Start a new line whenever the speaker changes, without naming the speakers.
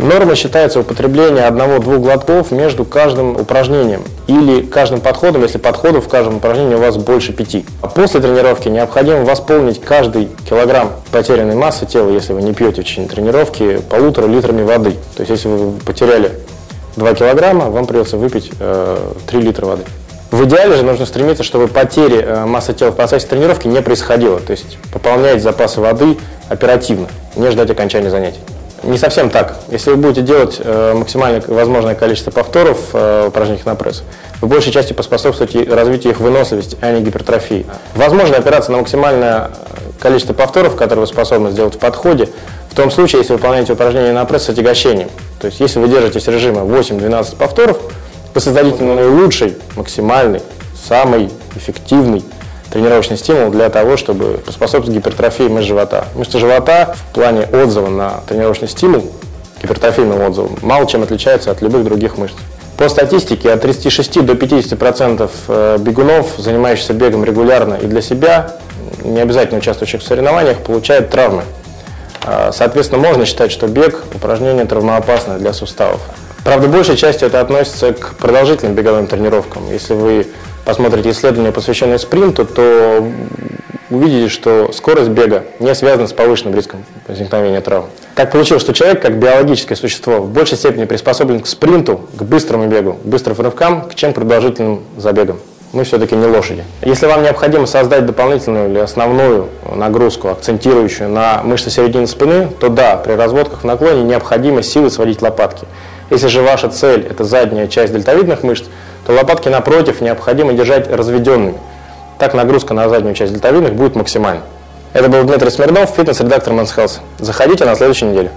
Нормой считается употребление 1-2 глотков между каждым упражнением или каждым подходом, если подходов в каждом упражнении у вас больше 5. А после тренировки необходимо восполнить каждый килограмм потерянной массы тела, если вы не пьете в течение тренировки, 1,5 литрами воды. То есть если вы потеряли 2 килограмма, вам придется выпить 3 литра воды. В идеале же нужно стремиться, чтобы потери массы тела в процессе тренировки не происходило. То есть пополнять запасы воды оперативно, не ждать окончания занятий. Не совсем так. Если вы будете делать максимально возможное количество повторов в упражнениях на пресс, вы большей частью поспособствуете развитию их выносливости, а не гипертрофии. Возможно опираться на максимальное количество повторов, которые вы способны сделать в подходе, в том случае, если вы выполняете упражнения на пресс с отягощением. То есть, если вы держитесь режима 8-12 повторов, вы создадите наилучший, максимальный, самый эффективный тренировочный стимул для того, чтобы поспособствовать гипертрофии мышц живота. Мышцы живота в плане отзыва на тренировочный стимул, гипертрофийным отзывом, мало чем отличаются от любых других мышц. По статистике, от 36 до 50% бегунов, занимающихся бегом регулярно и для себя, не обязательно участвующих в соревнованиях, получают травмы. Соответственно, можно считать, что бег – упражнение травмоопасное для суставов. Правда, большей частью это относится к продолжительным беговым тренировкам. Если вы посмотрите исследования, посвященные спринту, то увидите, что скорость бега не связана с повышенным риском возникновения травм. Так получилось, что человек, как биологическое существо, в большей степени приспособлен к спринту, к быстрому бегу, к быстрым рывкам, чем к продолжительным забегам. Мы все-таки не лошади. Если вам необходимо создать дополнительную или основную нагрузку, акцентирующую на мышцы середины спины, то да, при разводках в наклоне необходимо силой сводить лопатки. Если же ваша цель – это задняя часть дельтовидных мышц, то лопатки напротив необходимо держать разведенными. Так нагрузка на заднюю часть дельтовидных будет максимальной. Это был Дмитрий Смирнов, фитнес-редактор Men's Health. Заходите на следующей неделе.